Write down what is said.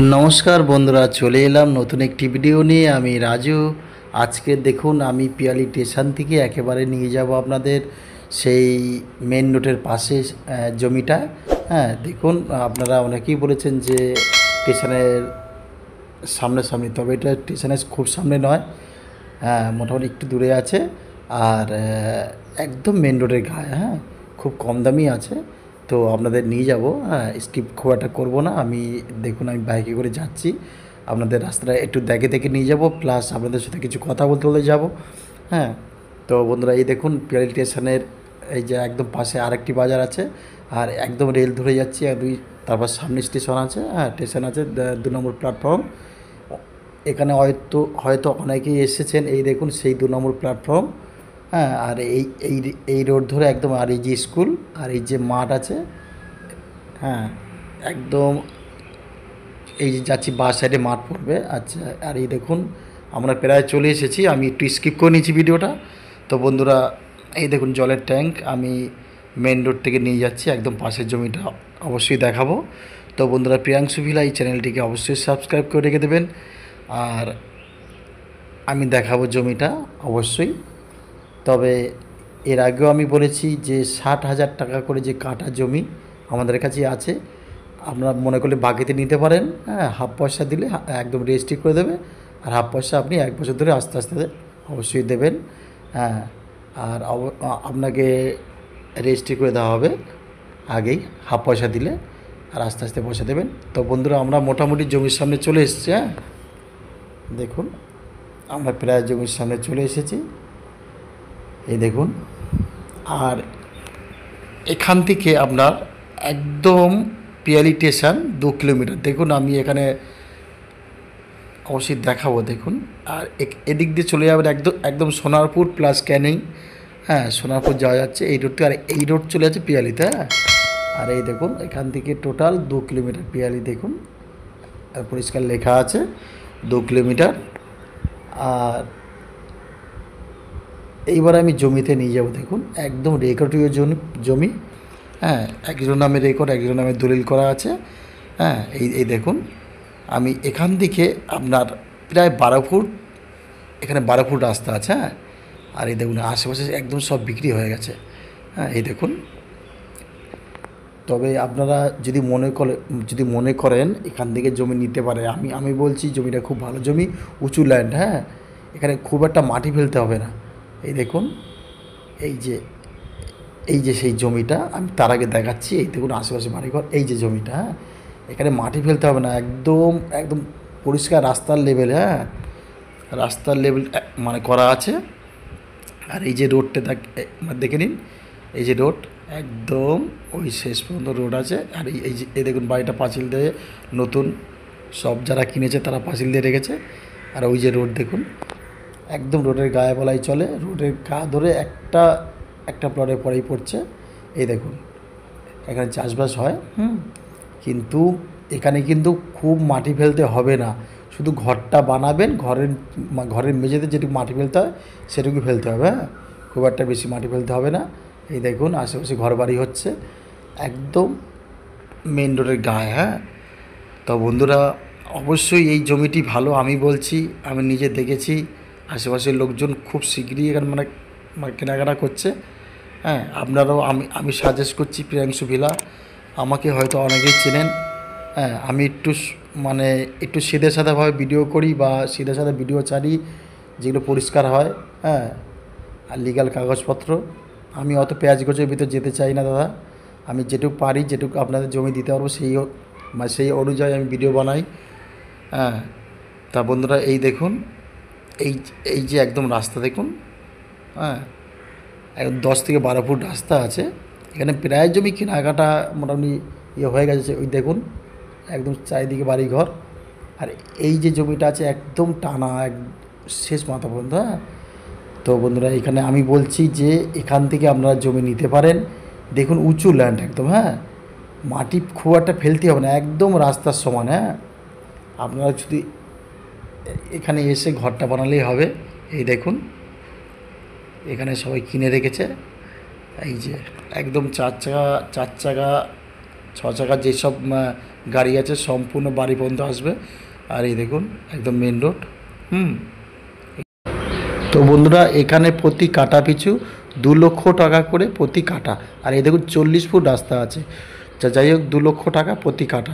নমস্কার বন্ধুরা, চলে এলাম নতুন একটি ভিডিও নিয়ে। আমি রাজু। আজকে দেখুন, আমি পিয়ালি স্টেশন থেকে একেবারে নিয়ে যাব আপনাদের সেই মেন রোডের পাশে জমিটা। হ্যাঁ, দেখুন, আপনারা অনেকেই বলেছেন যে স্টেশনের সামনাসামনি, তবে এটা স্টেশনের খুব সামনে নয়। হ্যাঁ, মোটামুটি একটু দূরে আছে। আর একদম মেন রোডের গায়ে। হ্যাঁ, খুব কম দামি আছে। তো আপনাদের নিয়ে যাব। হ্যাঁ, স্কিপ খুব একটা করবো না। আমি দেখুন, আমি বাইকে করে যাচ্ছি, আপনাদের রাস্তাটা একটু দেখে দেখে নিয়ে যাব, প্লাস আপনাদের সাথে কিছু কথা বলতে বলতে যাব। হ্যাঁ, তো বন্ধুরা, এই দেখুন পিয়ালি স্টেশনের এই যে একদম পাশে আরেকটি বাজার আছে, আর একদম রেল ধরে যাচ্ছি, আর তারপর সামনে স্টেশন আছে। হ্যাঁ, স্টেশন আছে 2 নম্বর প্ল্যাটফর্ম। এখানে হয়তো হয়তো অনেকেই এসেছেন। এই দেখুন সেই 2 নম্বর প্ল্যাটফর্ম। হ্যাঁ, আর এই এই এই রোড ধরে একদম, আর এই যে স্কুল, আর এই যে মাঠ আছে। হ্যাঁ, একদম এই যে যাচ্ছি, বাঁ সাইডে মাঠ পড়বে। আচ্ছা, আর এই দেখুন আমরা প্রায় চলে এসেছি। আমি একটু স্কিপ করে নিয়েছি ভিডিওটা। তো বন্ধুরা, এই দেখুন জলের ট্যাঙ্ক। আমি মেন রোড থেকে নিয়ে যাচ্ছি একদম পাশের জমিটা, অবশ্যই দেখাবো। তো বন্ধুরা, প্রিয়াংশু ভিলা এই চ্যানেলটিকে অবশ্যই সাবস্ক্রাইব করে রেখে দেবেন। আর আমি দেখাবো জমিটা অবশ্যই। তবে এর আগেও আমি বলেছি যে 60,000 টাকা করে যে কাটা জমি আমাদের কাছে আছে। আপনারা মনে করলে বাকিতে নিতে পারেন। হ্যাঁ, হাফ পয়সা দিলে একদম রেজিস্ট্রি করে দেবে, আর হাফ পয়সা আপনি 1 বছর ধরে আস্তে আস্তে অবশ্যই দেবেন। হ্যাঁ, আর আপনাকে রেজিস্ট্রি করে দেওয়া হবে আগেই, হাফ পয়সা দিলে, আর আস্তে আস্তে পয়সা দেবেন। তো বন্ধুরা, আমরা মোটামুটি জমির সামনে চলে এসেছি। হ্যাঁ, দেখুন আমরা প্রায় জমির সামনে চলে এসেছি। এই দেখুন, আর এখান থেকে আপনার একদম পিয়ালি স্টেশন 2 কিলোমিটার। দেখুন আমি এখানে অবশ্যই দেখাবো, দেখুন। আর এদিক দিয়ে চলে যাবেন একদম একদম সোনারপুর প্লাস ক্যানিং। হ্যাঁ, সোনারপুর যাওয়া যাচ্ছে এই রোডটি, আর এই রোড চলে যাচ্ছে পিয়ালিতে। হ্যাঁ, আর এই দেখুন এখান থেকে টোটাল 2 কিলোমিটার পিয়ালি। দেখুন, আর পরিষ্কার লেখা আছে 2 কিলোমিটার। আর এইবার আমি জমিতে নিয়ে যাব। দেখুন একদম রেকর্ডীয় জমি। হ্যাঁ, একজন নামে রেকর্ড, একজন নামে দলিল করা আছে। হ্যাঁ, এই দেখুন, আমি এখান থেকে আপনার প্রায় 12 ফুট, এখানে 12 ফুট রাস্তা আছে। হ্যাঁ, আর এই দেখুন আশেপাশে একদম সব বিক্রি হয়ে গেছে। হ্যাঁ, এই দেখুন। তবে আপনারা যদি মনে করেন এখান থেকে জমি নিতে পারে, আমি বলছি জমিটা খুব ভালো জমি, উঁচু ল্যান্ড। হ্যাঁ, এখানে খুব একটা মাটি ফেলতে হবে না। এই দেখুন, এই যে এই যে সেই জমিটা, আমি তার আগে দেখাচ্ছি। এই দেখুন আশেপাশে বাড়িঘর, এই যে জমিটা। হ্যাঁ, এখানে মাটি ফেলতে হবে না, একদম একদম পরিষ্কার রাস্তার লেভেল। হ্যাঁ, রাস্তার লেভেল মানে করা আছে। আর এই যে রোডটা দেখে নিন, এই যে রোড একদম ওই শেষ পর্যন্ত রোড আছে। আর এই যে এই দেখুন বাড়িটা পাঁচিল দিয়ে নতুন, সব যারা কিনেছে তারা পাঁচিল দিয়ে রেখেছে। আর ওই যে রোড দেখুন, একদম রোডের গায়ে বলাই চলে, রোডের গা ধরে একটা একটা প্লটে পরেই পড়ছে। এই দেখুন, এখানে চাষবাস হয়। কিন্তু এখানে কিন্তু খুব মাটি ফেলতে হবে না, শুধু ঘরটা বানাবেন, ঘরের মেঝেতে যেটুকু মাটি ফেলতে হয় সেটুকু ফেলতে হবে। হ্যাঁ, খুব একটা বেশি মাটি ফেলতে হবে না। এই দেখুন আশেপাশে ঘর বাড়ি হচ্ছে একদম মেন রোডের গায়ে। হ্যাঁ, তো বন্ধুরা, অবশ্যই এই জমিটি ভালো, আমি বলছি, আমি নিজে দেখেছি। আশেপাশের লোকজন খুব শীঘ্রই এখানে মানে কেনাকাটা করছে। হ্যাঁ, আপনারাও, আমি সাজেস্ট করছি প্রিয়াংশু ভিলা। আমাকে হয়তো অনেকেই চেনেন। হ্যাঁ, আমি মানে একটু সিধে সাদাভাবে ভিডিও করি, বা সিধে সাদা ভিডিও ছাড়ি, যেগুলো পরিষ্কার হয়। হ্যাঁ, আর লিগ্যাল কাগজপত্র। আমি অত পেঁয়াজ গোছের ভিতর যেতে চাই না দাদা। আমি যেটুকু পারি, যেটুকু আপনাদের জমি দিতে পারবো, সেই অনুযায়ী আমি ভিডিও বানাই। হ্যাঁ, তা বন্ধুরা, এই দেখুন, এই এই যে একদম রাস্তা দেখুন। হ্যাঁ, 10 থেকে 12 ফুট রাস্তা আছে। এখানে প্রায় জমি কেনাকাটা মোটামুটি হয়ে গেছে। ওই দেখুন একদম চারিদিকে বাড়িঘর। আর এই যে জমিটা আছে একদম টানা, শেষ মাথা পর্যন্ত। হ্যাঁ, তো বন্ধুরা, এখানে আমি বলছি যে এখান থেকে আপনারা জমি নিতে পারেন। দেখুন উঁচু ল্যান্ড একদম। হ্যাঁ, মাটি খুব একটা ফেলতে হবে না, একদম রাস্তার সমান। হ্যাঁ, আপনারা যদি এখানে এসে ঘরটা বানালেই হবে। এই দেখুন, এখানে সবাই কিনে রেখেছে। এই যে একদম 4 চাকা 4 চাকা 6 চাকা যেসব গাড়ি আছে, সম্পূর্ণ বাড়ি পর্যন্ত আসবে। আর এই দেখুন একদম মেন রোড। তো বন্ধুরা, এখানে প্রতি কাটা পিছু 2 লক্ষ টাকা করে প্রতি কাটা। আর এই দেখুন 40 ফুট রাস্তা আছে। যাই হোক, 2 লক্ষ টাকা প্রতি কাটা।